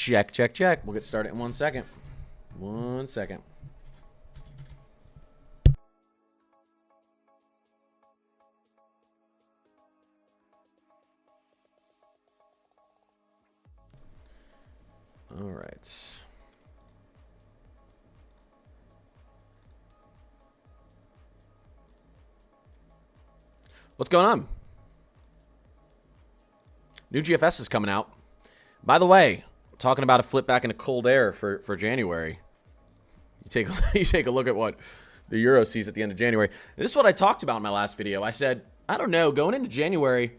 Check, check, check. We'll get started in 1 second. 1 second. All right. What's going on? New GFS is coming out. By the way, talking about a flip back into cold air for January. You take a look at what the Euro sees at the end of January. This is what I talked about in my last video. I said, I don't know, going into January,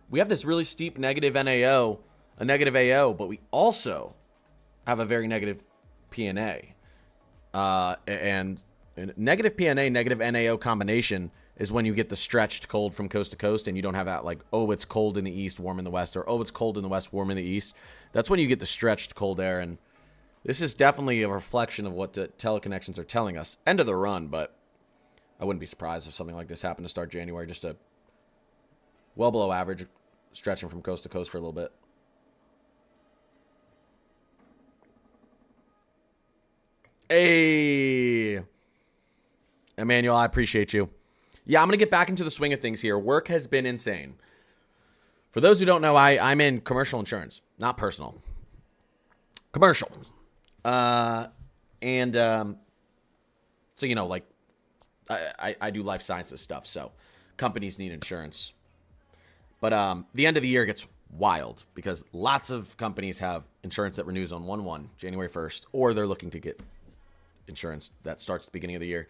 we have this really steep negative NAO, a negative AO, but we also have a very negative PNA. And negative PNA, negative NAO combination is when you get the stretched cold from coast to coast and you don't have that like, oh, it's cold in the east, warm in the west, or oh, it's cold in the west, warm in the east. That's when you get the stretched cold air. And this is definitely a reflection of what the teleconnections are telling us. End of the run, but I wouldn't be surprised if something like this happened to start January. Just a well below average stretching from coast to coast for a little bit. Hey, Emmanuel, I appreciate you. Yeah, I'm going to get back into the swing of things here. Work has been insane. For those who don't know, I'm in commercial insurance, not personal. Commercial. So, you know, like, I do life sciences stuff, so companies need insurance. But the end of the year gets wild because lots of companies have insurance that renews on 1/1, January 1st, or they're looking to get insurance that starts at the beginning of the year.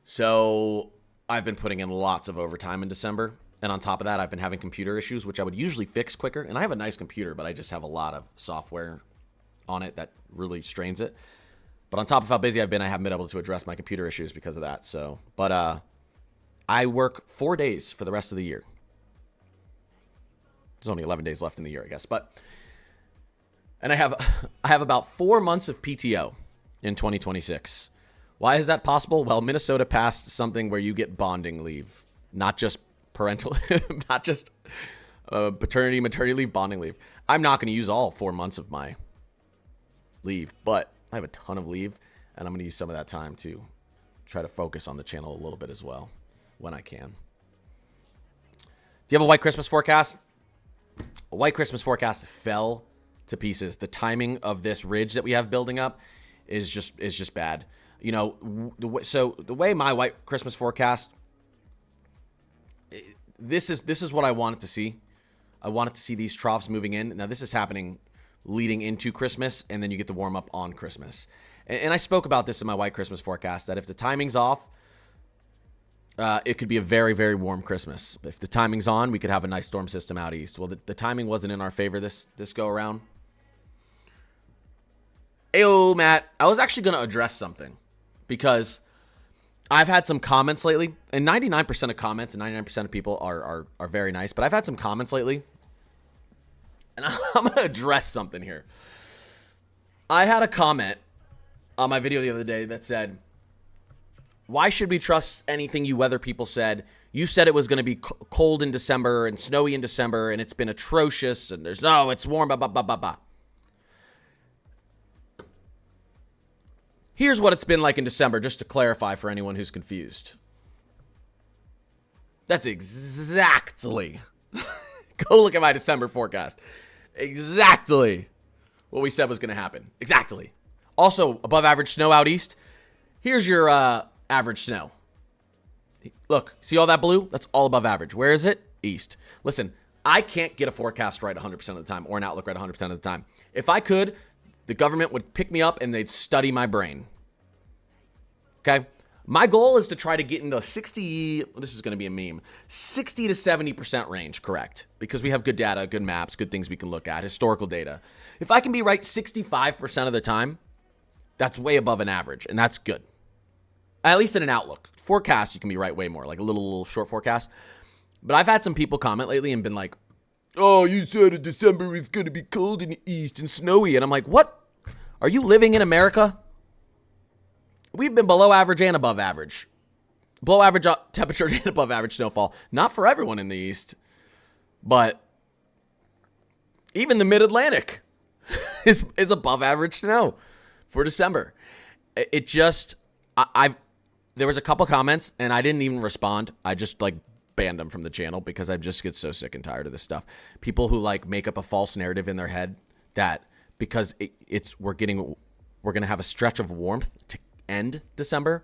So I've been putting in lots of overtime in December. And on top of that, I've been having computer issues, which I would usually fix quicker. And I have a nice computer, but I just have a lot of software on it that really strains it. But on top of how busy I've been, I haven't been able to address my computer issues because of that. So, but I work 4 days for the rest of the year. There's only 11 days left in the year, I guess. And I have about 4 months of PTO in 2026. Why is that possible? Well, Minnesota passed something where you get bonding leave, not just parental, not just paternity, maternity leave, bonding leave. I'm not going to use all 4 months of my leave, but I have a ton of leave, and I'm going to use some of that time to try to focus on the channel a little bit as well when I can. Do you have a white Christmas forecast? A white Christmas forecast fell to pieces. The timing of this ridge that we have building up is just bad. You know, the way my white Christmas forecast, this is what I wanted to see. I wanted to see these troughs moving in. Now this is happening leading into Christmas, and then you get the warm up on Christmas. And I spoke about this in my white Christmas forecast, that if the timing's off, it could be a very, very warm Christmas. If the timing's on, we could have a nice storm system out east. Well, the timing wasn't in our favor this go around. Ayo, Matt, I was actually going to address something because I've had some comments lately, and 99% of comments and 99% of people are very nice, but I've had some comments lately, and I'm going to address something here. I had a comment on my video the other day that said, why should we trust anything you weather people said? You said it was going to be cold in December and snowy in December, and it's been atrocious, and it's warm, blah, blah, blah, blah, blah. Here's what it's been like in December, just to clarify for anyone who's confused. That's exactly, go look at my December forecast. Exactly what we said was going to happen. Exactly. Also, above average snow out east. Here's your average snow. Look, see all that blue? That's all above average. Where is it? East. Listen, I can't get a forecast right 100% of the time or an outlook right 100% of the time. If I could, the government would pick me up and they'd study my brain. Okay? My goal is to try to get into 60, this is going to be a meme, 60 to 70% range, correct? Because we have good data, good maps, good things we can look at, historical data. If I can be right 65% of the time, that's way above an average, and that's good. At least in an outlook. Forecast, you can be right way more, like a little short forecast. But I've had some people comment lately and been like, oh, you said in December it's going to be cold in the east and snowy. And I'm like, what? Are you living in America? We've been below average and above average. Below average temperature and above average snowfall. Not for everyone in the east, but even the mid-Atlantic. is above average snow for December. It just, there was a couple comments and I didn't even respond. I just like banned them from the channel because I just get so sick and tired of this stuff. People who like make up a false narrative in their head that because we're going to have a stretch of warmth to end December,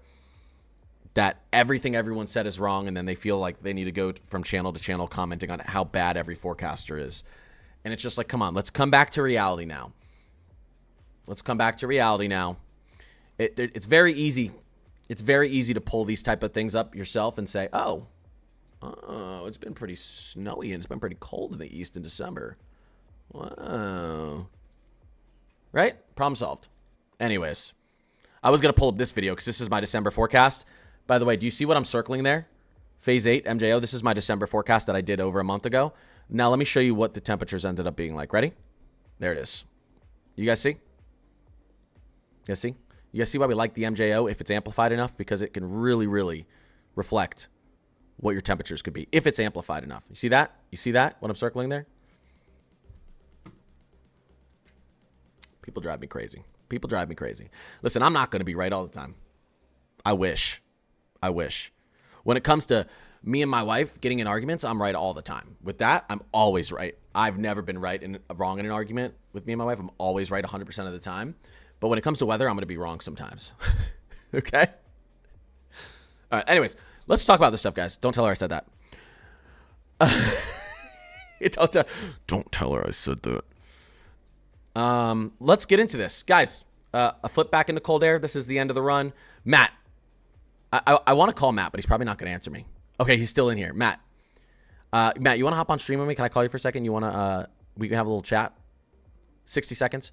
that everything everyone said is wrong, and then they feel like they need to go from channel to channel commenting on how bad every forecaster is. And it's just like, come on, let's come back to reality now. Let's come back to reality now. It's very easy. It's very easy to pull these type of things up yourself and say, oh, it's been pretty snowy and it's been pretty cold in the East in December. Wow. Right? Problem solved. Anyways, I was going to pull up this video because this is my December forecast. By the way, do you see what I'm circling there? Phase 8, MJO. This is my December forecast that I did over a month ago. Now, let me show you what the temperatures ended up being like. Ready? There it is. You guys see? You guys see? You guys see why we like the MJO if it's amplified enough? Because it can really, really reflect what your temperatures could be if it's amplified enough. You see that? You see that? What I'm circling there? People drive me crazy. People drive me crazy. Listen, I'm not going to be right all the time. I wish. I wish. When it comes to me and my wife getting in arguments, I'm right all the time. With that, I'm always right. I've never been wrong in an argument with me and my wife. I'm always right 100% of the time. But when it comes to weather, I'm going to be wrong sometimes. Okay? All right. Anyways, let's talk about this stuff, guys. Don't tell her I said that. Don't tell her I said that. Let's get into this. Guys, a flip back into cold air. This is the end of the run. Matt. I want to call Matt, but he's probably not going to answer me. Okay, he's still in here. Matt. Matt, you want to hop on stream with me? Can I call you for a second? You want to, we can have a little chat? 60 seconds.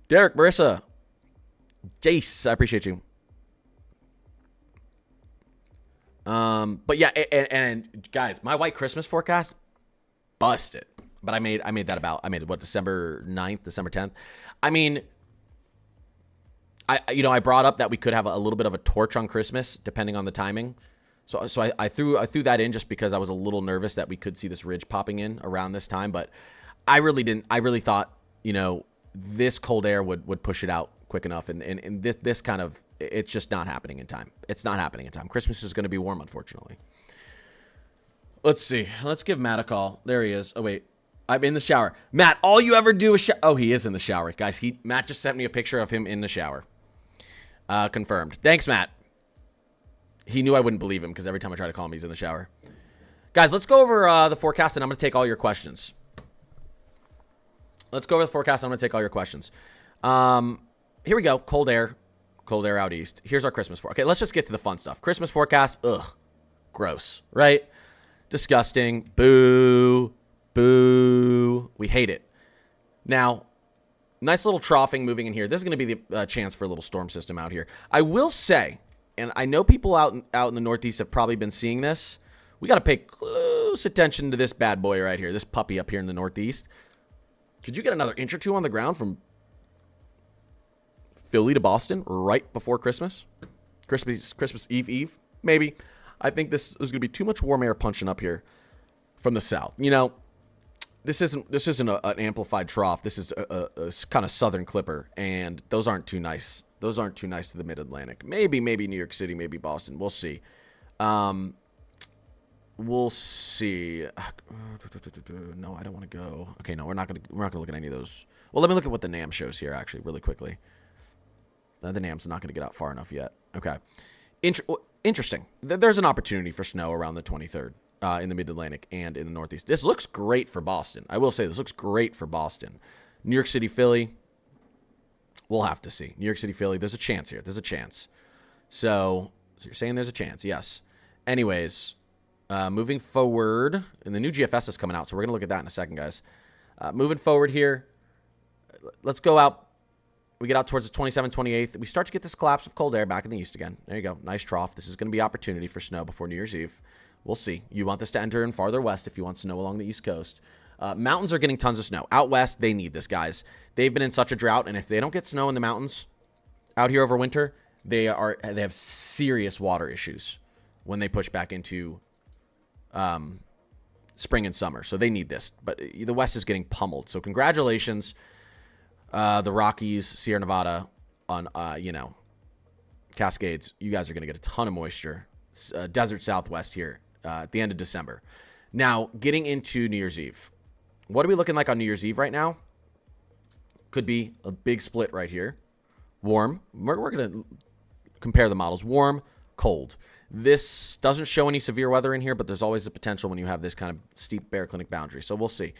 Derek, Marissa, Jace, I appreciate you. But yeah, and guys, my white Christmas forecast, busted. But I made what, December 9th, December 10th? I mean, I brought up that we could have a little bit of a torch on Christmas, depending on the timing. So I threw that in just because I was a little nervous that we could see this ridge popping in around this time. But I really didn't. I really thought, this cold air would push it out quick enough. And this kind of, it's just not happening in time. It's not happening in time. Christmas is going to be warm, unfortunately. Let's see. Let's give Matt a call. There he is. Oh, wait. I'm in the shower. Matt, all you ever do is oh, he is in the shower. Guys, Matt just sent me a picture of him in the shower. Confirmed. Thanks, Matt. He knew I wouldn't believe him because every time I try to call him, he's in the shower. Guys, let's go over the forecast, and I'm going to take all your questions. Let's go over the forecast, and I'm going to take all your questions. Here we go. Cold air out east. Here's our Christmas forecast. Okay, let's just get to the fun stuff. Christmas forecast. Ugh. Gross. Right? Disgusting. Boo. Boo. We hate it. Now, nice little troughing moving in here. This is going to be the chance for a little storm system out here. I will say, and I know people out in the Northeast have probably been seeing this. We got to pay close attention to this bad boy right here, this puppy up here in the Northeast. Could you get another inch or two on the ground from Philly to Boston right before Christmas? Christmas Eve? Maybe. I think this is going to be too much warm air punching up here from the south. This isn't an amplified trough. This is a kind of southern clipper, and those aren't too nice. Those aren't too nice to the mid-Atlantic. Maybe New York City, maybe Boston. We'll see. We'll see. No, I don't want to go. Okay, no, we're not gonna look at any of those. Well, let me look at what the NAM shows here actually, really quickly. The NAM's not gonna get out far enough yet. Okay, interesting. There's an opportunity for snow around the 23rd. In the mid-Atlantic and in the Northeast. This looks great for Boston. I will say this looks great for Boston. New York City, Philly, we'll have to see. New York City, Philly, there's a chance here. There's a chance. So you're saying there's a chance. Yes. Anyways, moving forward, and the new GFS is coming out, so we're going to look at that in a second, guys. Moving forward here, let's go out. We get out towards the 27th, 28th. We start to get this collapse of cold air back in the east again. There you go. Nice trough. This is going to be opportunity for snow before New Year's Eve. We'll see. You want this to enter in farther west if you want snow along the East Coast. Mountains are getting tons of snow. Out west, they need this, guys. They've been in such a drought, and if they don't get snow in the mountains out here over winter, they have serious water issues when they push back into spring and summer. So they need this. But the west is getting pummeled. So congratulations. the Rockies, Sierra Nevada, on, Cascades, you guys are going to get a ton of moisture. Desert Southwest here at the end of December. Now, getting into New Year's Eve. What are we looking like on New Year's Eve right now? Could be a big split right here. Warm. We're going to compare the models. Warm, cold. This doesn't show any severe weather in here, but there's always a potential when you have this kind of steep baroclinic boundary. So we'll see.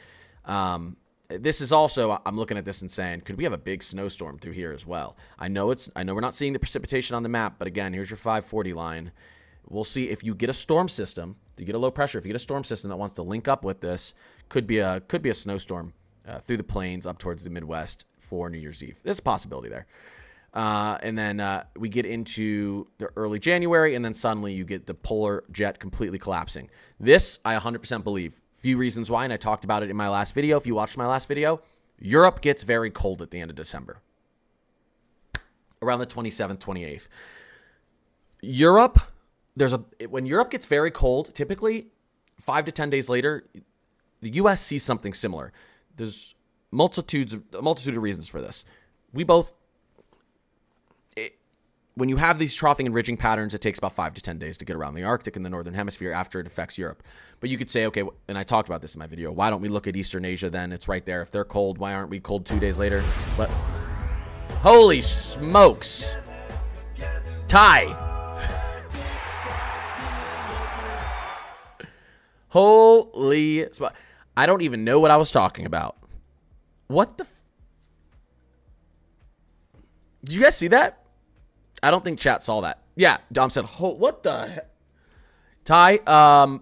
This is also, I'm looking at this and saying, could we have a big snowstorm through here as well? I know we're not seeing the precipitation on the map, but again, here's your 540 line. We'll see if you get a storm system, if you get a low pressure, if you get a storm system that wants to link up with this, could be a snowstorm through the plains up towards the Midwest for New Year's Eve. There's a possibility there. And then we get into the early January, and then suddenly you get the polar jet completely collapsing. This, I 100% believe. Few reasons why, and I talked about it in my last video. If you watched my last video, Europe gets very cold at the end of December. Around the 27th, 28th. Europe, when Europe gets very cold, typically 5 to 10 days later, the U.S. sees something similar. There's a multitude of reasons for this. When you have these troughing and ridging patterns, it takes about 5 to 10 days to get around the Arctic and the Northern Hemisphere after it affects Europe. But you could say, okay, and I talked about this in my video, why don't we look at Eastern Asia then? It's right there. If they're cold, why aren't we cold 2 days later? But holy smokes. Ty. Holy. I don't even know what I was talking about. What the? Did you guys see that? I don't think chat saw that. Yeah, Dom said, what the heck? Ty,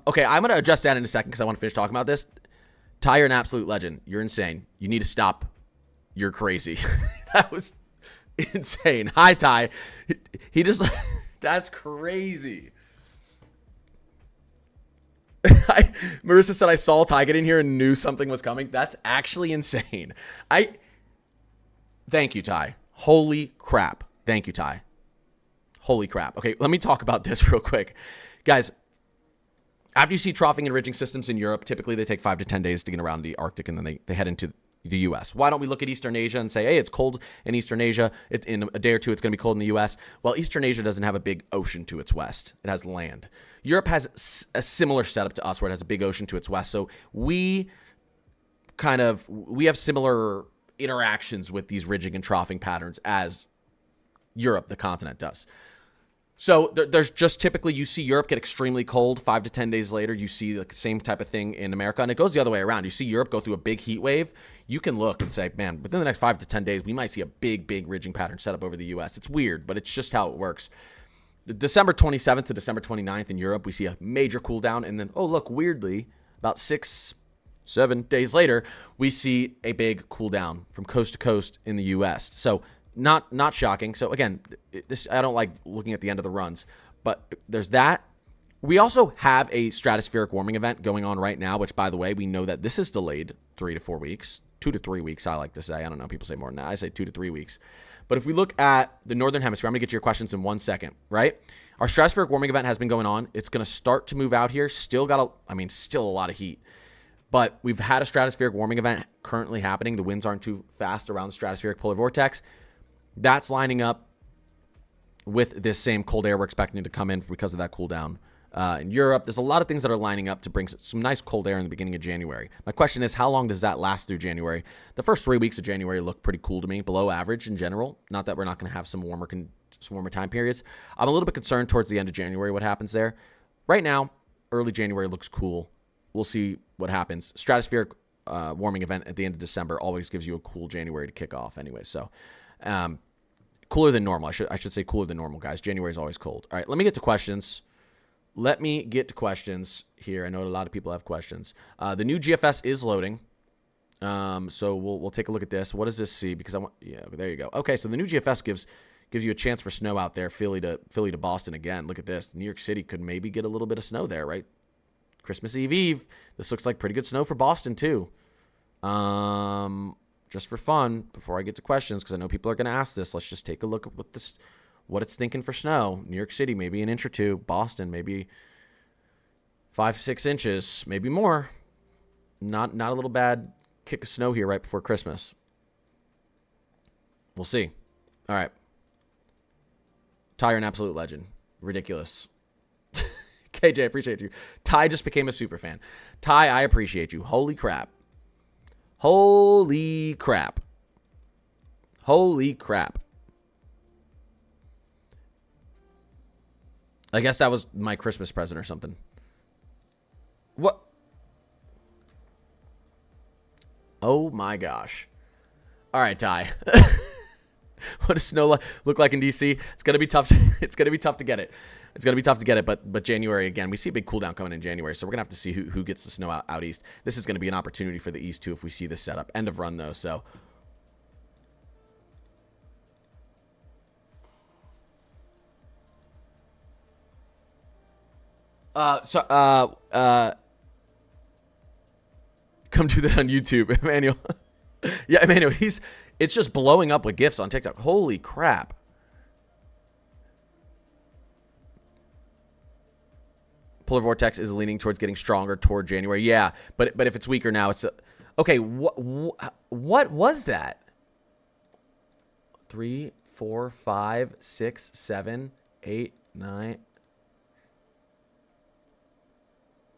okay, I'm going to adjust that in a second because I want to finish talking about this. Ty, you're an absolute legend. You're insane. You need to stop. You're crazy. That was insane. Hi, Ty. He just, that's crazy. Marissa said, I saw Ty get in here and knew something was coming. That's actually insane. Thank you, Ty. Holy crap. Thank you, Ty. Holy crap. Okay, let me talk about this real quick. Guys, after you see troughing and ridging systems in Europe, typically they take 5 to 10 days to get around the Arctic, and then they head into the U.S. Why don't we look at Eastern Asia and say, hey, it's cold in Eastern Asia. In a day or two, it's going to be cold in the U.S. Well, Eastern Asia doesn't have a big ocean to its west. It has land. Europe has a similar setup to us where it has a big ocean to its west. So we have similar interactions with these ridging and troughing patterns as Europe, the continent, does. So there's just typically, you see Europe get extremely cold 5 to 10 days later. You see the same type of thing in America, and it goes the other way around. You see Europe go through a big heat wave. You can look and say, man, within the next 5 to 10 days, we might see a big ridging pattern set up over the U.S. It's weird, but it's just how it works. December 27th to December 29th in Europe, we see a major cool down, and then, oh, look, weirdly, about 6-7 days later, we see a big cool down from coast to coast in the U.S. So not shocking. So again, this, I don't like looking at the end of the runs, but there's that. We also have a stratospheric warming event going on right now, which, by the way, we know that this is delayed 3 to 4 weeks, 2 to 3 weeks, I like to say. I don't know. People say more than that. I say 2 to 3 weeks. But if we look at the Northern Hemisphere, I'm going to get to your questions in 1 second, right? Our stratospheric warming event has been going on. It's going to start to move out here. Still a lot of heat. But we've had a stratospheric warming event currently happening. The winds aren't too fast around the stratospheric polar vortex. That's lining up with this same cold air we're expecting to come in because of that cool down in Europe. There's a lot of things that are lining up to bring some nice cold air in the beginning of January. My question is, how long does that last through January? The first 3 weeks of January look pretty cool to me, below average in general. Not that we're not going to have some warmer time periods. I'm a little bit concerned towards the end of January what happens there. Right now, early January looks cool. We'll see what happens. Stratospheric warming event at the end of December always gives you a cool January to kick off anyway. So cooler than normal. I should say cooler than normal, guys. January is always cold. All right, let me get to questions. Here. I know a lot of people have questions. The new GFS is loading. So we'll take a look at this. What does this see? Because there you go. Okay, so the new GFS gives you a chance for snow out there. Philly to Boston again. Look at this. New York City could maybe get a little bit of snow there, right? Christmas Eve. This looks like pretty good snow for Boston too. Just for fun, before I get to questions, because I know people are going to ask this, let's just take a look at what it's thinking for snow. New York City, maybe an inch or two. Boston, maybe 5-6 inches, maybe more. Not a little bad kick of snow here right before Christmas. We'll see. All right. Ty, you're an absolute legend. Ridiculous. KJ, I appreciate you. Ty just became a super fan. Ty, I appreciate you. Holy crap. Holy crap. Holy crap. I guess that was my Christmas present or something. What? Oh my gosh. All right, Ty. What does snow look like in DC? It's gonna be tough. It's gonna be tough to get it. It's gonna be tough to get it. But January again, we see a big cool down coming in January, so we're gonna have to see who gets the snow out east. This is gonna be an opportunity for the East too if we see this setup. End of run though. So. Come do that on YouTube, Emmanuel. Yeah, Emmanuel, it's just blowing up with GIFs on TikTok. Holy crap. Polar vortex is leaning towards getting stronger toward January. Yeah, but if it's weaker now, it's okay. What was that? 3, 4, 5, 6, 7, 8, 9.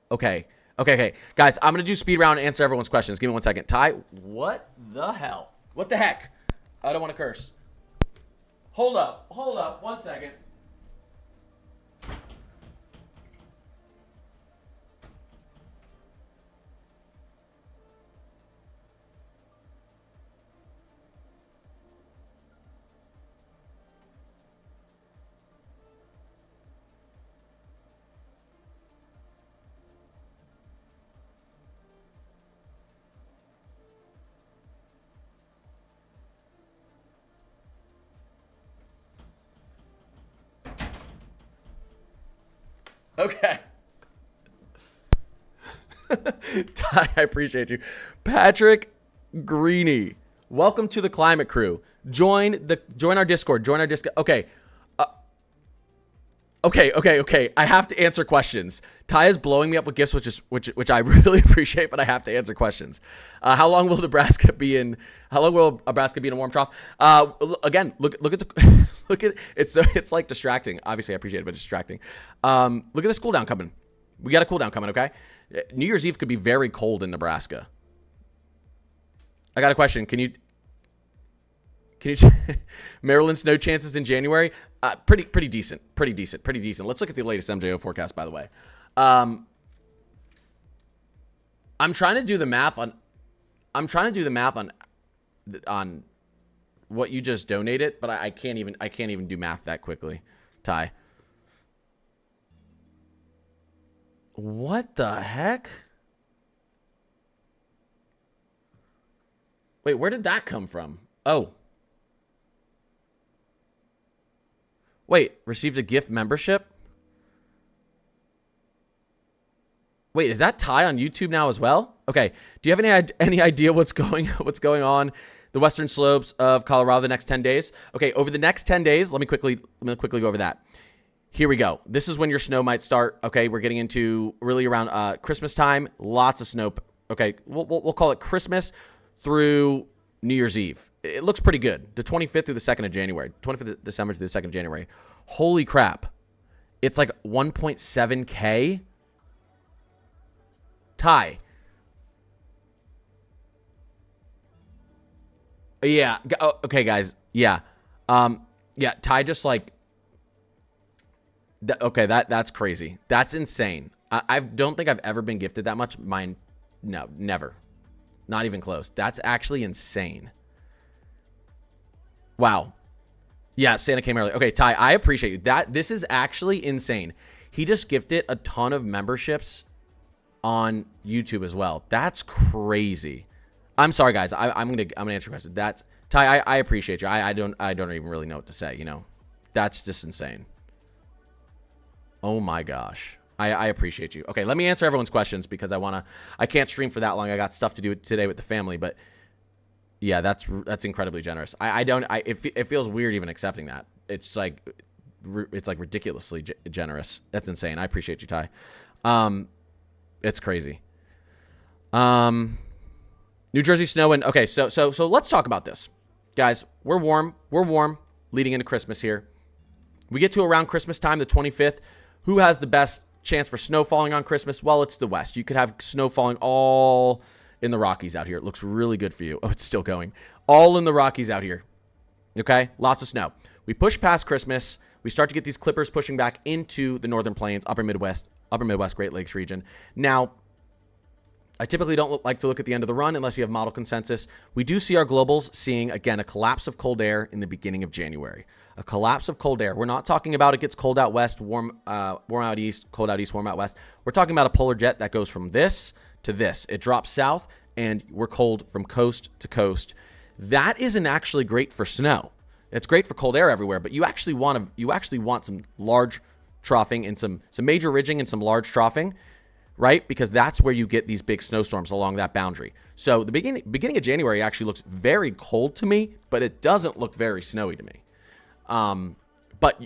Okay. Guys, I'm going to do speed round and answer everyone's questions. Give me 1 second. Ty, what the hell? What the heck? I don't want to curse. Hold up. 1 second. Okay. Ty, I appreciate you. Patrick Greeny, welcome to the Climate Crew. Join our Discord. Okay. Okay. I have to answer questions. Ty is blowing me up with gifts, which I really appreciate, but I have to answer questions. How long will Nebraska be in a warm trough? Again, look at the look at it's like distracting. Obviously, I appreciate it, but it's distracting. Look at this cool down coming. We got a cool down coming. Okay, New Year's Eve could be very cold in Nebraska. I got a question. Can you Maryland snow chances in January? Pretty decent. Let's look at the latest MJO forecast, by the way. I'm trying to do the math on what you just donated, but I can't even do math that quickly. Ty. What the heck? Wait, where did that come from? Oh. Wait, received a gift membership? Wait, is that Ty on YouTube now as well? Okay. Do you have any idea what's going on the western slopes of Colorado the next 10 days? Okay, over the next 10 days, let me quickly go over that. Here we go. This is when your snow might start. Okay, we're getting into really around Christmas time. Lots of snow. Okay, we'll call it Christmas through New Year's Eve. It looks pretty good. The 25th through the 2nd of January. 25th of December through the 2nd of January. Holy crap. It's like 1.7K. Ty. Yeah. Okay, guys. Yeah. Yeah, Ty just like... Okay, that's crazy. That's insane. I don't think I've ever been gifted that much. Mine, no, never. Not even close. That's actually insane. Wow. Yeah, Santa came early. Okay, Ty, I appreciate you. This is actually insane. He just gifted a ton of memberships on YouTube as well. That's crazy. I'm sorry, guys. I'm gonna answer your question. That's Ty. I appreciate you. I don't even really know what to say. You know, that's just insane. Oh my gosh. I appreciate you. Okay, let me answer everyone's questions because I can't stream for that long. I got stuff to do today with the family, but yeah, that's incredibly generous. It feels weird even accepting that. It's like ridiculously generous. That's insane. I appreciate you, Ty. It's crazy. New Jersey snow and okay, so let's talk about this. Guys, we're warm. We're warm leading into Christmas here. We get to around Christmas time, the 25th. Who has the best chance for snow falling on Christmas? Well, it's the West. You could have snow falling all in the Rockies out here. It looks really good for you. Oh, it's still going. All in the Rockies out here. Okay? Lots of snow. We push past Christmas. We start to get these clippers pushing back into the Northern Plains, Upper Midwest, Great Lakes region. Now, I typically don't like to look at the end of the run unless you have model consensus. We do see our globals seeing, again, a collapse of cold air in the beginning of January. A collapse of cold air. We're not talking about it gets cold out west, warm out east, cold out east, warm out west. We're talking about a polar jet that goes from this to this. It drops south, and we're cold from coast to coast. That isn't actually great for snow. It's great for cold air everywhere, but you actually want some large troughing and some major ridging and some large troughing, right? Because that's where you get these big snowstorms along that boundary. So the beginning of January actually looks very cold to me, but it doesn't look very snowy to me. But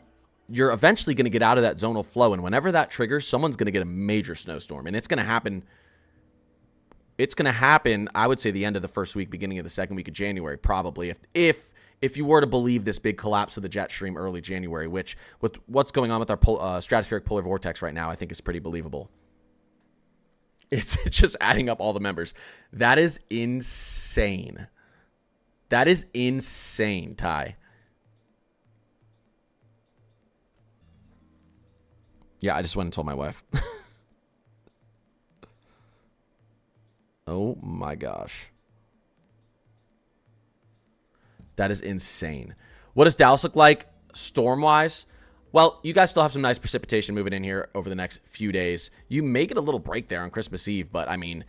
you're eventually going to get out of that zonal flow, and whenever that triggers, someone's going to get a major snowstorm, and it's going to happen. It's going to happen, I would say, the end of the first week, beginning of the second week of January, probably, if you were to believe this big collapse of the jet stream early January, which with what's going on with our stratospheric polar vortex right now, I think is pretty believable. It's just adding up all the members. That is insane. That is insane, Ty. Yeah, I just went and told my wife. Oh my gosh. That is insane. What does Dallas look like storm-wise? Well, you guys still have some nice precipitation moving in here over the next few days. You may get a little break there on Christmas Eve, but I mean,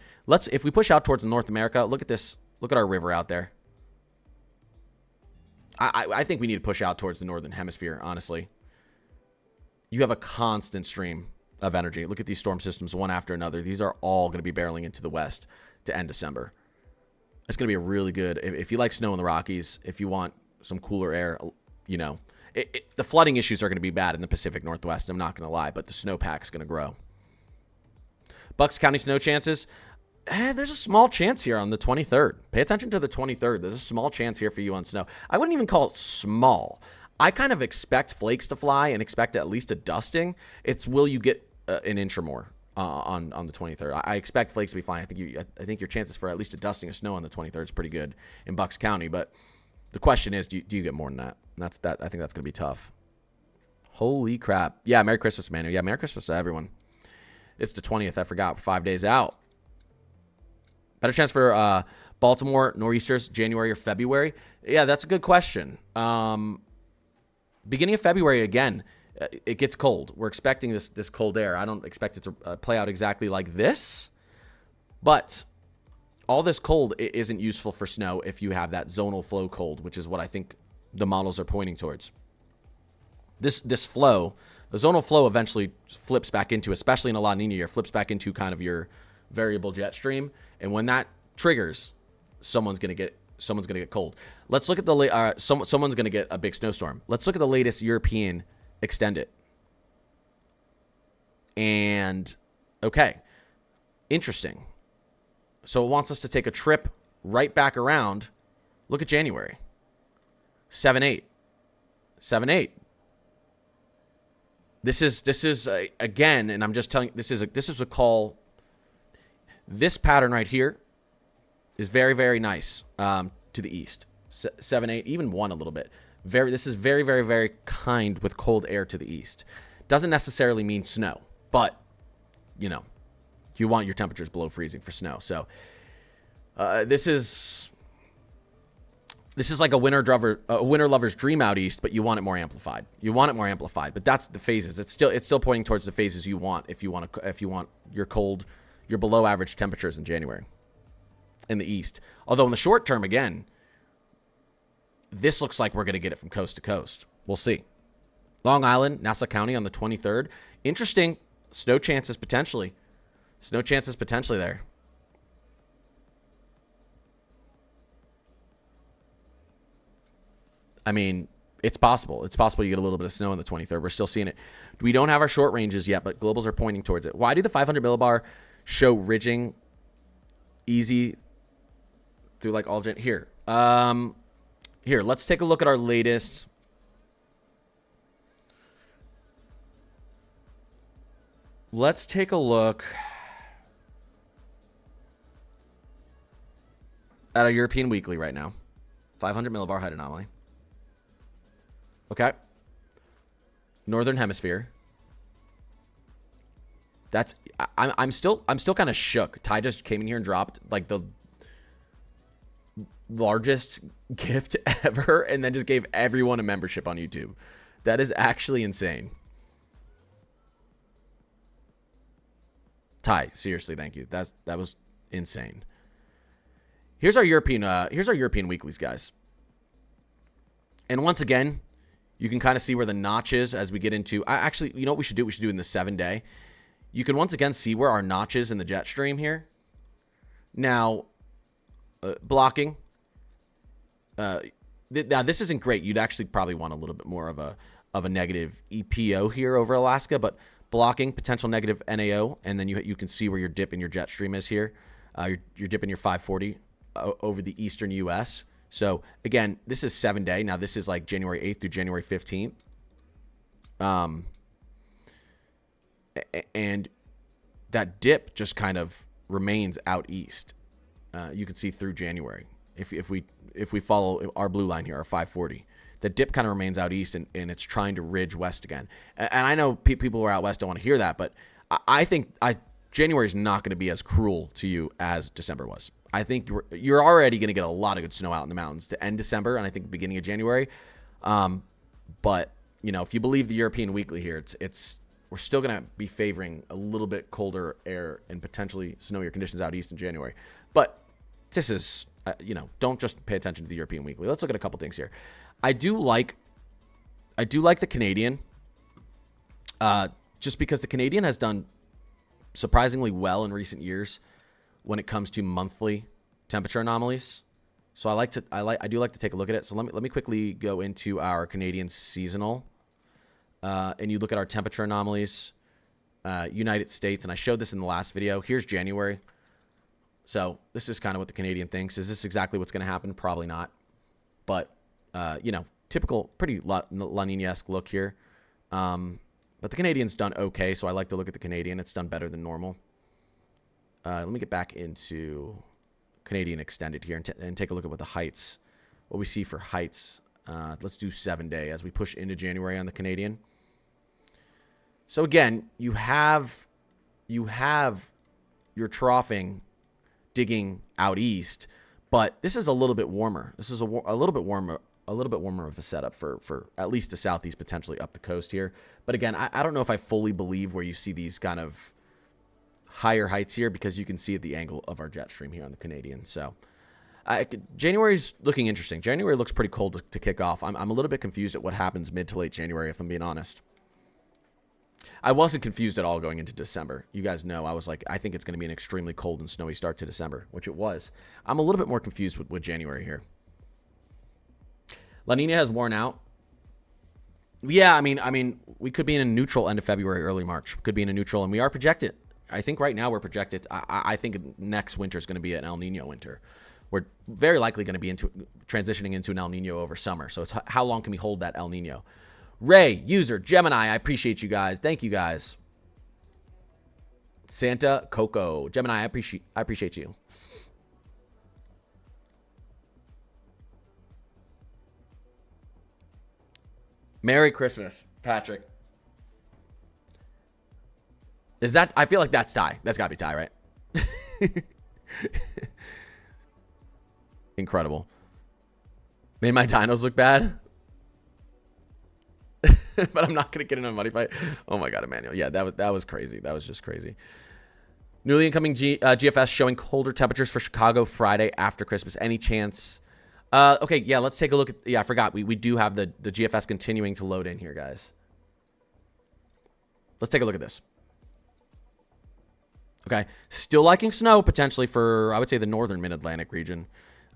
if we push out towards North America, look at this. Look at our river out there. I think we need to push out towards the northern hemisphere, honestly. You have a constant stream of energy. Look at these storm systems one after another. These are all going to be barreling into the west to end December. It's going to be a really good, if you like snow in the Rockies, if you want some cooler air, you know, the flooding issues are going to be bad in the Pacific Northwest. I'm not going to lie, but the snowpack is going to grow. Bucks County snow chances. There's a small chance here on the 23rd. Pay attention to the 23rd. There's a small chance here for you on snow. I wouldn't even call it small. I kind of expect flakes to fly and expect at least a dusting. It's will you get an inch or more on the 23rd. I expect flakes to be flying. I think your chances for at least a dusting of snow on the 23rd is pretty good in Bucks County. But the question is, do you get more than that? And I think that's going to be tough. Holy crap. Yeah, Merry Christmas, man. Yeah, Merry Christmas to everyone. It's the 20th. I forgot. 5 days out. Better chance for Baltimore, nor'easters, January or February? Yeah, that's a good question. Beginning of February, again, it gets cold. We're expecting this cold air. I don't expect it to play out exactly like this, but all this cold isn't useful for snow if you have that zonal flow cold, which is what I think the models are pointing towards. This flow, the zonal flow eventually flips back into, especially in a La Nina year, flips back into kind of your variable jet stream, and when that triggers, someone's gonna get cold. Let's look at the someone's gonna get a big snowstorm. Let's look at the latest European extended. And okay, interesting. So it wants us to take a trip right back around. Look at January. 7-8. 7-8. This is again, and I'm just telling you, this is a call. This pattern right here is very, very nice to the east. 7-8, even 1 a little bit. This is very, very, very kind with cold air to the east. Doesn't necessarily mean snow, but you know, you want your temperatures below freezing for snow. So this is like a winter lover's dream out east, but you want it more amplified. But that's the phases. It's still pointing towards the phases you want if you want your below average temperatures in January in the east. Although in the short term, again, this looks like we're going to get it from coast to coast. We'll see. Long Island, Nassau County on the 23rd. Interesting. Snow chances potentially there. I mean, it's possible. It's possible you get a little bit of snow on the 23rd. We're still seeing it. We don't have our short ranges yet, but globals are pointing towards it. Why do the 500 millibar show ridging easy through like all here? Here, let's take a look at our latest. Let's take a look at our European weekly right now. 500 millibar height anomaly. Okay. Northern hemisphere. That's I'm still kind of shook. Ty just came in here and dropped like the largest gift ever and then just gave everyone a membership on YouTube. That is actually insane. Ty, seriously, thank you. That was insane. Here's our European weeklies, guys. And once again, you can kind of see where the notch is as we get into. Actually, you know what we should do? We should do in the 7-day. You can once again see where our notch is in the jet stream here. Now, blocking. Now this isn't great. You'd actually probably want a little bit more of a negative EPO here over Alaska, but blocking potential negative NAO, and then you can see where your dip in your jet stream is here. You're dipping your 540 over the eastern U.S. So again, this is 7-day. Now this is like January 8th through January 15th. And that dip just kind of remains out east. You can see through January. If we follow our blue line here, our 540, the dip kind of remains out east and it's trying to ridge west again. And I know people who are out west don't want to hear that, but I think January is not going to be as cruel to you as December was. I think you're already going to get a lot of good snow out in the mountains to end December, and I think beginning of January. But you know, if you believe the European weekly here, we're still going to be favoring a little bit colder air and potentially snowier conditions out east in January. But this is, don't just pay attention to the European weekly. Let's look at a couple things here. I do like the Canadian, just because the Canadian has done surprisingly well in recent years when it comes to monthly temperature anomalies. So I do like to take a look at it. So let me quickly go into our Canadian seasonal, and you look at our temperature anomalies, United States, and I showed this in the last video. Here's January. So this is kind of what the Canadian thinks. Is this exactly what's going to happen? Probably not. But, typical, pretty La Nina-esque look here. But the Canadian's done okay, so I like to look at the Canadian. It's done better than normal. Let me get back into Canadian extended here and take a look at what we see for heights. Let's do 7-day as we push into January on the Canadian. So again, you have your troughing digging out east, but this is a little bit warmer. This is a little bit warmer of a setup for at least the southeast, potentially up the coast here. But again, I don't know if I fully believe where you see these kind of higher heights here, because you can see at the angle of our jet stream here on the Canadian. So January's looking interesting. January looks pretty cold to kick off. I'm a little bit confused at what happens mid to late January, if I'm being honest. I wasn't confused at all going into December. You guys know I was like, I think it's going to be an extremely cold and snowy start to December, which it was. I'm a little bit more confused with January here. La Nina has worn out. Yeah, I mean, we could be in a neutral end of February, early March. Could be in a neutral, and we are projected. I think right now we're projected. I think next winter is going to be an El Nino winter. We're very likely going to be transitioning into an El Nino over summer. So it's how long can we hold that El Nino? Ray, user, Gemini, I appreciate you guys. Thank you guys. Santa, Coco, Gemini, I appreciate you. Merry Christmas, Patrick. Is that, I feel like that's Ty. That's gotta be Ty, right? Incredible. Made my dinos look bad. But I'm not going to get in a money fight. Oh my God, Emmanuel. Yeah, that was crazy. That was just crazy. Newly incoming GFS showing colder temperatures for Chicago Friday after Christmas. Any chance? Okay, yeah, let's take a look at, yeah, I forgot. We do have the GFS continuing to load in here, guys. Let's take a look at this. Okay, still liking snow potentially for, I would say, the northern mid-Atlantic region,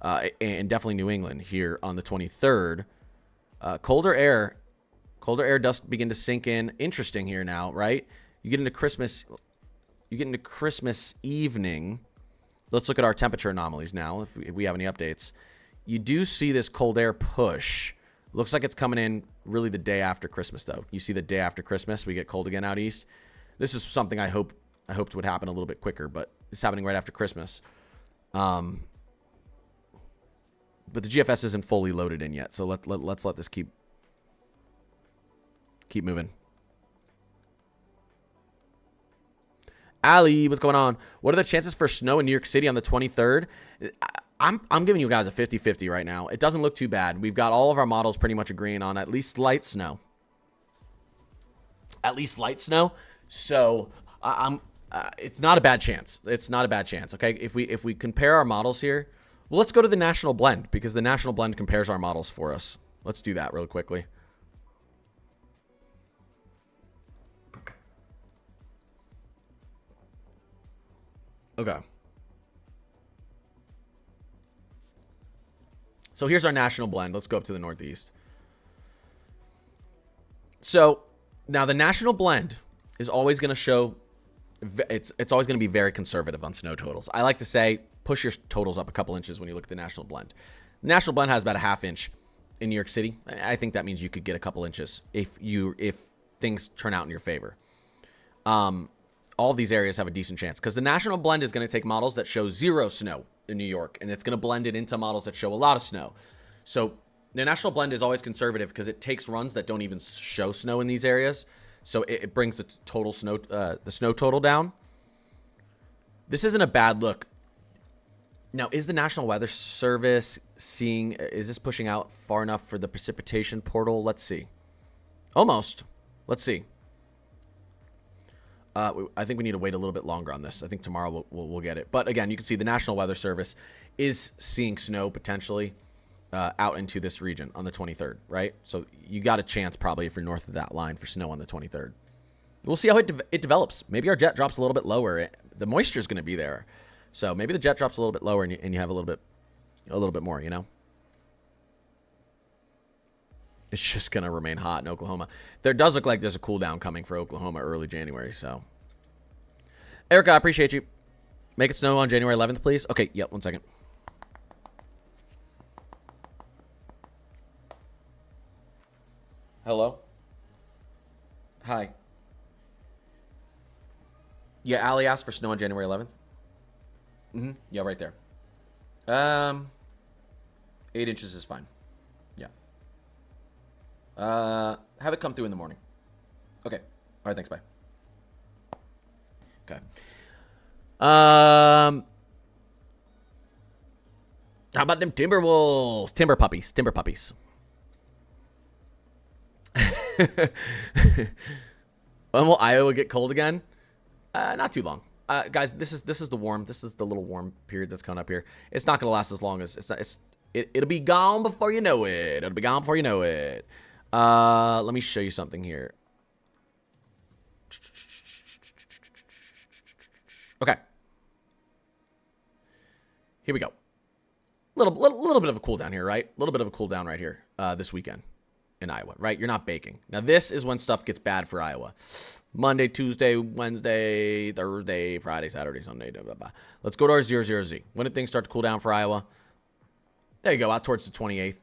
and definitely New England here on the 23rd. Colder air does begin to sink in. Interesting here now, right? You get into Christmas evening. Let's look at our temperature anomalies now, if we have any updates. You do see this cold air push. Looks like it's coming in really the day after Christmas, though. You see the day after Christmas, we get cold again out east. This is something I hoped would happen a little bit quicker, but it's happening right after Christmas. But the GFS isn't fully loaded in yet, so let's let this keep moving. Ali, what's going on? What are the chances for snow in New York City on the 23rd? I'm giving you guys a 50-50 right now. It doesn't look too bad. We've got all of our models pretty much agreeing on at least light snow. At least light snow. So it's not a bad chance. It's not a bad chance. Okay, if we compare our models here, well, let's go to the national blend because the national blend compares our models for us. Let's do that real quickly. Okay. So here's our national blend. Let's go up to the Northeast. So now the national blend is always going to show, it's always going to be very conservative on snow totals. I like to say push your totals up a couple inches when you look at the national blend. The national blend has about a half inch in New York City. I think that means you could get a couple inches if things turn out in your favor. All of these areas have a decent chance because the national blend is going to take models that show 0 snow in New York, and it's going to blend it into models that show a lot of snow. So the national blend is always conservative because it takes runs that don't even show snow in these areas. So it brings the total snow, the snow total down. This isn't a bad look. Now, is the National Weather Service is this pushing out far enough for the precipitation portal? Let's see. Almost. Let's see. I think we need to wait a little bit longer on this. I think tomorrow we'll get it. But again, you can see the National Weather Service is seeing snow potentially out into this region on the 23rd, right? So you got a chance probably if you're north of that line for snow on the 23rd. We'll see how it develops. Maybe our jet drops a little bit lower. The moisture is going to be there. So maybe the jet drops a little bit lower and you have a little bit more, you know? It's just going to remain hot in Oklahoma. There does look like there's a cool down coming for Oklahoma early January, so. Erica, I appreciate you. Make it snow on January 11th, please. Okay, yep, 1 second. Hello? Hi. Yeah, Ali asked for snow on January 11th. Yeah, right there. 8 inches is fine. Have it come through in the morning. Okay. All right, thanks, bye. Okay. How about them Timberwolves? Timber puppies. When will Iowa get cold again? Not too long. Guys, this is the little warm period that's coming up here. It's not going to last as long as it'll be gone before you know it. Let me show you something here. Okay. Here we go. Little bit of a cool down here, right? A little bit of a cool down right here this weekend in Iowa, right? You're not baking. Now, this is when stuff gets bad for Iowa. Monday, Tuesday, Wednesday, Thursday, Friday, Saturday, Sunday, blah, blah, blah. Let's go to our 0-0-Z. When did things start to cool down for Iowa? There you go, out towards the 28th. A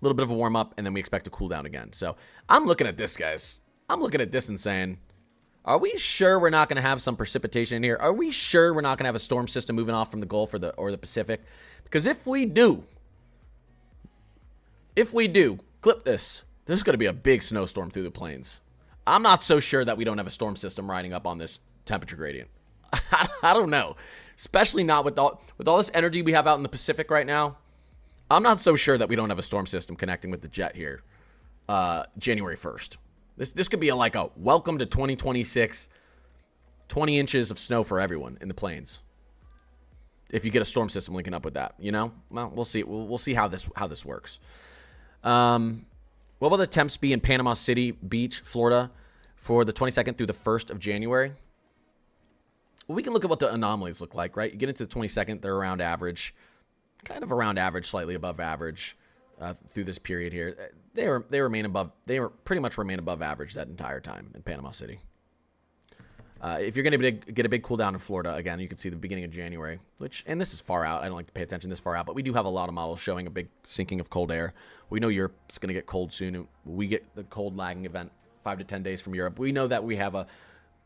little bit of a warm-up, and then we expect to cool down again. So I'm looking at this, guys. I'm looking at this and saying, are we sure we're not going to have some precipitation in here? Are we sure we're not going to have a storm system moving off from the Gulf or the Pacific? Because if we do, clip this, there's going to be a big snowstorm through the plains. I'm not so sure that we don't have a storm system riding up on this temperature gradient. I don't know. Especially not with all this energy we have out in the Pacific right now. I'm not so sure that we don't have a storm system connecting with the jet here January 1st. This could be like a welcome to 2026, 20 inches of snow for everyone in the plains. If you get a storm system linking up with that, you know? Well, we'll see. We'll see how this works. What will the temps be in Panama City Beach, Florida for the 22nd through the 1st of January? Well, we can look at what the anomalies look like, right? You get into the 22nd, they're around average. Kind of around average, slightly above average through this period here. They pretty much remain above average that entire time in Panama City. If you're going to get a big cool down in Florida, again, you can see the beginning of January, and this is far out. I don't like to pay attention this far out, but we do have a lot of models showing a big sinking of cold air. We know Europe's going to get cold soon. We get the cold lagging event 5 to 10 days from Europe. We know that we have a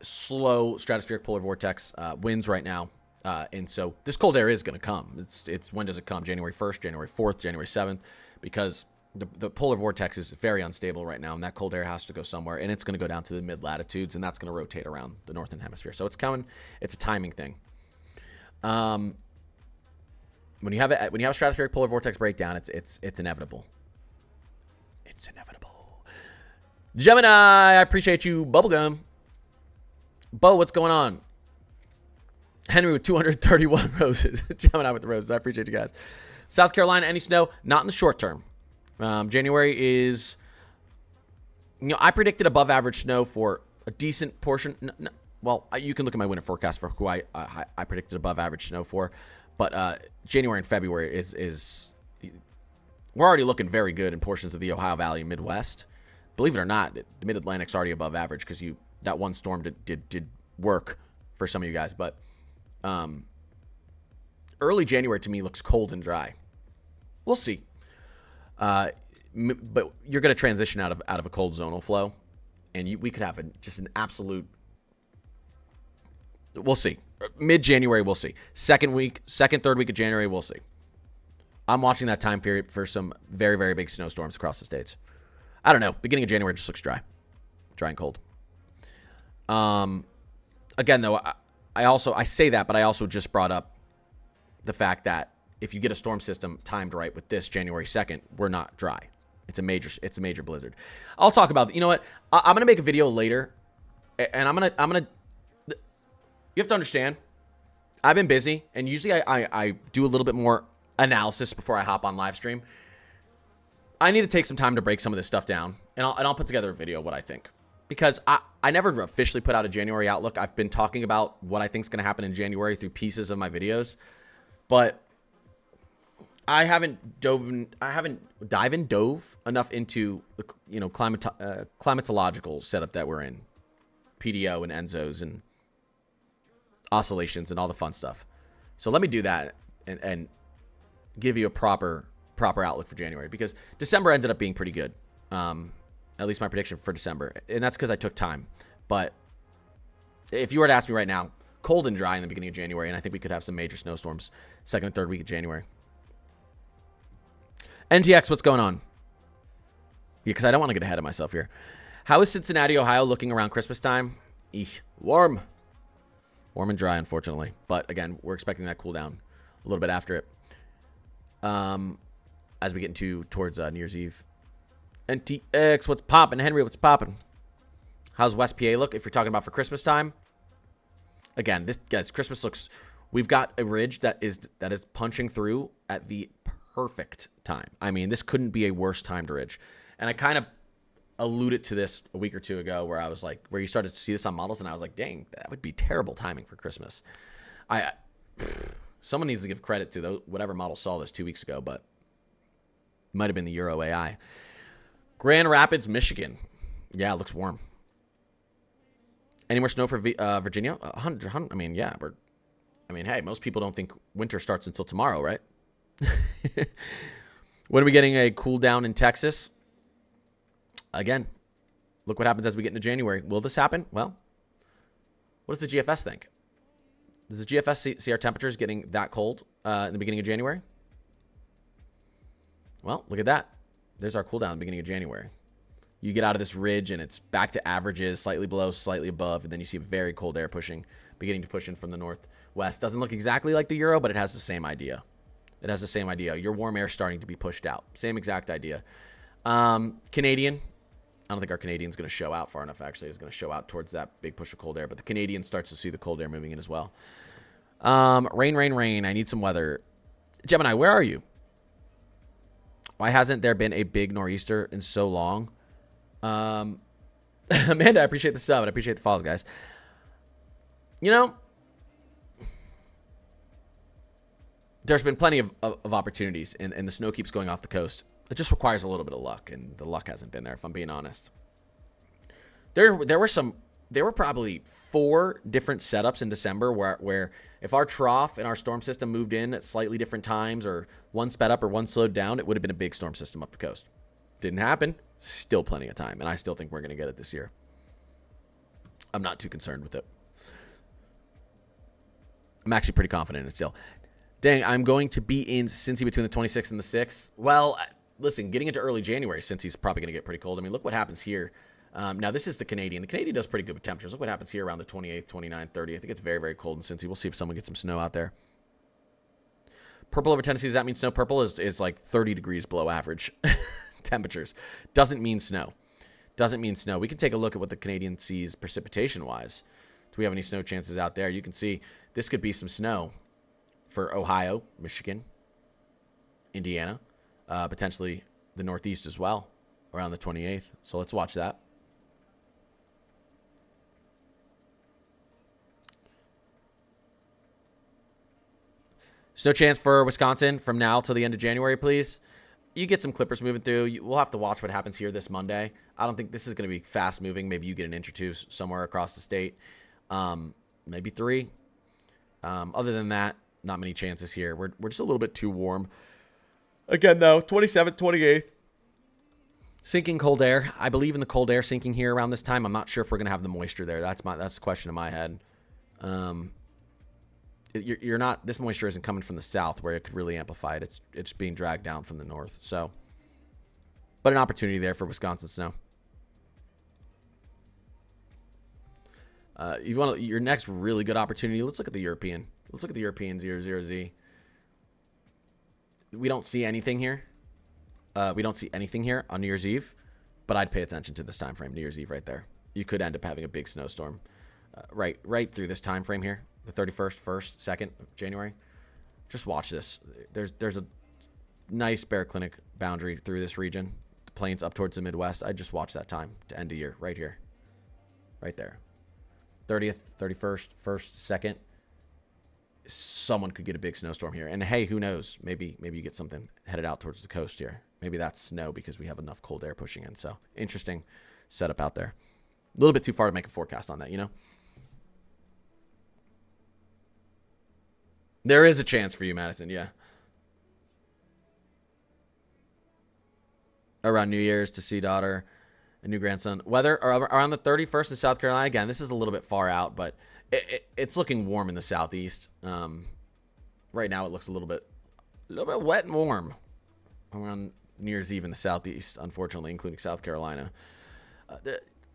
slow stratospheric polar vortex winds right now. And so this cold air is going to come. It's when does it come? January 1st, January 4th, January 7th, because the polar vortex is very unstable right now, and that cold air has to go somewhere, and it's going to go down to the mid latitudes, and that's going to rotate around the northern hemisphere. So it's coming. It's a timing thing. When you have a stratospheric polar vortex breakdown, it's inevitable. It's inevitable. Gemini, I appreciate you. Bubblegum. Bo, what's going on? Henry with 231 roses. Gemini with the roses. I appreciate you guys. South Carolina, any snow? Not in the short term. January is, I predicted above average snow for a decent portion. Well, you can look at my winter forecast for who I predicted above average snow for. But January and February is we're already looking very good in portions of the Ohio Valley and Midwest. Believe it or not, the Mid-Atlantic's already above average because that one storm did work for some of you guys. But early January to me looks cold and dry. We'll see. But you're going to transition out of a cold zonal flow, and we could have just an absolute. We'll see. Mid-January, we'll see. Third week of January, we'll see. I'm watching that time period for some very, very big snowstorms across the states. I don't know. Beginning of January just looks dry and cold. Again, though, I say that, but I also just brought up the fact that if you get a storm system timed right with this January 2nd, we're not dry. It's a major blizzard. I'll talk about, you know what? I'm going to make a video later, and I'm going to, you have to understand, I've been busy, and usually I do a little bit more analysis before I hop on live stream. I need to take some time to break some of this stuff down, and I'll put together a video of what I think. Because I never officially put out a January Outlook. I've been talking about what I think is going to happen in January through pieces of my videos. But I haven't dove enough into the climatological setup that we're in, PDO and ENSOs and oscillations and all the fun stuff. So let me do that and give you a proper outlook for January, because December ended up being pretty good. At least my prediction for December, and that's because I took time. But if you were to ask me right now, cold and dry in the beginning of January, and I think we could have some major snowstorms second and third week of January. NTX, what's going on? Yeah, because I don't want to get ahead of myself here. How is Cincinnati, Ohio looking around Christmas time? Warm and dry, unfortunately. But again, we're expecting that cool down a little bit after it. As we get towards New Year's Eve. NTX, what's popping? Henry, what's popping? How's West PA look if you're talking about for Christmas time? Again, Christmas looks. We've got a ridge that is punching through at the perfect time. I mean, this couldn't be a worse timed ridge. And I kind of alluded to this a week or two ago, where I was like, where you started to see this on models, and I was like, dang, that would be terrible timing for Christmas. Someone needs to give credit to whatever model saw this 2 weeks ago, but it might have been the Euro AI. Grand Rapids, Michigan. Yeah, it looks warm. Any more snow for Virginia? 100. I mean, yeah. Hey, most people don't think winter starts until tomorrow, right? When are we getting a cool down in Texas? Again, look what happens as we get into January. Will this happen? Well, what does the GFS think? Does the GFS see our temperatures getting that cold in the beginning of January? Well, look at that. There's our cool down in the beginning of January. You get out of this ridge, and it's back to averages, slightly below, slightly above, and then you see very cold air beginning to push in from the northwest. Doesn't look exactly like the Euro, but it has the same idea. Your warm air starting to be pushed out. Same exact idea. Canadian. I don't think our Canadian's going to show out far enough, actually. It's going to show out towards that big push of cold air, but the Canadian starts to see the cold air moving in as well. Rain. I need some weather. Gemini, where are you? Why hasn't there been a big nor'easter in so long? Amanda, I appreciate the sub, and I appreciate the follows, guys. There's been plenty of opportunities, and the snow keeps going off the coast. It just requires a little bit of luck, and the luck hasn't been there, if I'm being honest. There were some there were probably 4 different setups in December where if our trough and our storm system moved in at slightly different times, or one sped up or one slowed down, it would have been a big storm system up the coast. Didn't happen. Still plenty of time, and I still think we're going to get it this year. I'm not too concerned with it. I'm actually pretty confident in it still. Dang, I'm going to be in Cincy between the 26th and the 6th. Well, listen, getting into early January, Cincy's probably going to get pretty cold. I mean, look what happens here. Now, this is the Canadian. The Canadian does pretty good with temperatures. Look what happens here around the 28th, 29th, 30th. I think it's very, very cold in Cincy. We'll see if someone gets some snow out there. Purple over Tennessee, does that mean snow? Purple is like 30 degrees below average temperatures. Doesn't mean snow. Doesn't mean snow. We can take a look at what the Canadian sees precipitation-wise. Do we have any snow chances out there? You can see this could be some snow for Ohio, Michigan, Indiana, potentially the Northeast as well, around the 28th. So let's watch that. Snow chance for Wisconsin from now till the end of January, please. You get some clippers moving through. We'll have to watch what happens here this Monday. I don't think this is going to be fast moving. Maybe you get an inch or two somewhere across the state. Maybe 3. Other than that, not many chances here. We're just a little bit too warm. Again, though, 27th, 28th. Sinking cold air. I believe in the cold air sinking here around this time. I'm not sure if we're going to have the moisture there. That's the question in my head. You're not, this moisture isn't coming from the south where it could really amplify it. It's being dragged down from the north. So, but an opportunity there for Wisconsin snow. You want your next really good opportunity. Let's look at the European. Let's look at the European 00Z. We don't see anything here. We don't see anything here on New Year's Eve, but I'd pay attention to this time frame. New Year's Eve right there. You could end up having a big snowstorm right through this time frame here. The 31st, 1st, 2nd of January. Just watch this. There's a nice bear clinic boundary through this region. The plains up towards the Midwest. I just watch that time to end the year right here. Right there. 30th, 31st, 1st, 2nd. Someone could get a big snowstorm here. And hey, who knows? Maybe you get something headed out towards the coast here. Maybe that's snow because we have enough cold air pushing in. So interesting setup out there. A little bit too far to make a forecast on that, you know? There is a chance for you, Madison, yeah. Around New Year's to see daughter and new grandson. Weather around the 31st in South Carolina. Again, this is a little bit far out, but it's looking warm in the southeast. Right now it looks a little bit wet and warm around New Year's Eve in the southeast, unfortunately, including South Carolina.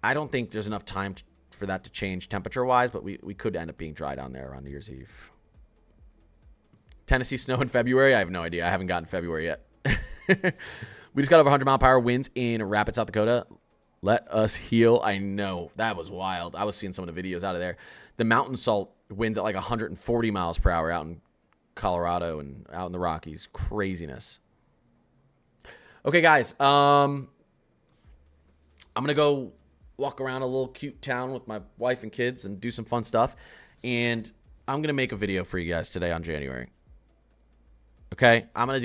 I don't think there's enough time for that to change temperature-wise, but we could end up being dry down there around New Year's Eve. Tennessee snow in February? I have no idea. I haven't gotten February yet. We just got over 100-mile-per-hour winds in Rapid, South Dakota. Let us heal. I know. That was wild. I was seeing some of the videos out of there. The mountain salt winds at like 140 miles per hour out in Colorado and out in the Rockies. Craziness. Okay, guys. I'm going to go walk around a little cute town with my wife and kids and do some fun stuff. And I'm going to make a video for you guys today on January. Okay, I'm gonna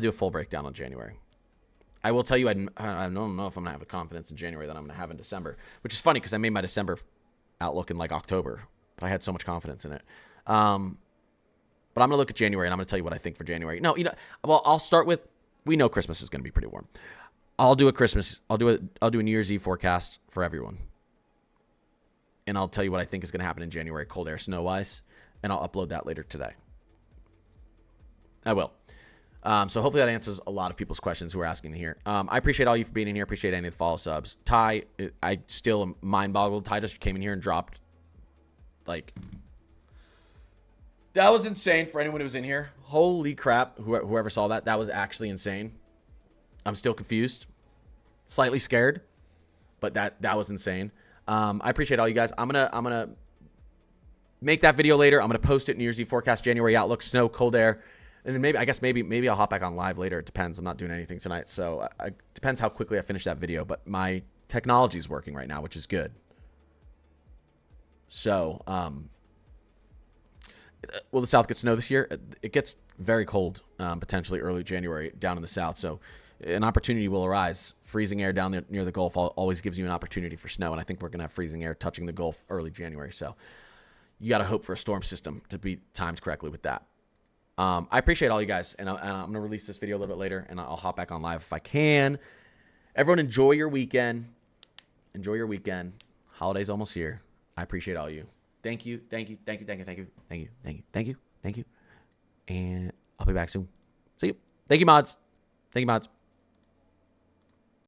do a full breakdown on January. I will tell you, I don't know if I'm gonna have the confidence in January that I'm gonna have in December, which is funny because I made my December outlook in like October, but I had so much confidence in it. But I'm gonna look at January and I'm gonna tell you what I think for January. No, well, I'll start with, we know Christmas is gonna be pretty warm. I'll do a New Year's Eve forecast for everyone, and I'll tell you what I think is gonna happen in January, cold air, snow wise, and I'll upload that later today. I will. So hopefully that answers a lot of people's questions who are asking here. I appreciate all you for being in here. Appreciate any of the follow subs. Ty, I still am mind boggled. Ty just came in here and dropped, like, that was insane for anyone who was in here. Holy crap. Whoever saw that, that was actually insane. I'm still confused, slightly scared, but that was insane. I appreciate all you guys. I'm gonna make that video later. I'm gonna post it. New Year's Eve forecast, January outlook, snow, cold air. And then maybe I'll hop back on live later. It depends. I'm not doing anything tonight. So it depends how quickly I finish that video. But my technology is working right now, which is good. So, will the South get snow this year? It gets very cold, potentially early January down in the South. So an opportunity will arise. Freezing air down near the Gulf always gives you an opportunity for snow, and I think we're going to have freezing air touching the Gulf early January. So you got to hope for a storm system to be timed correctly with that. I appreciate all you guys, and I'm going to release this video a little bit later, and I'll hop back on live if I can. Everyone, enjoy your weekend. Enjoy your weekend. Holiday's almost here. I appreciate all you. Thank you, thank you, thank you, thank you, thank you, thank you, thank you, thank you, thank you, and I'll be back soon. See you. Thank you, mods. Thank you, mods.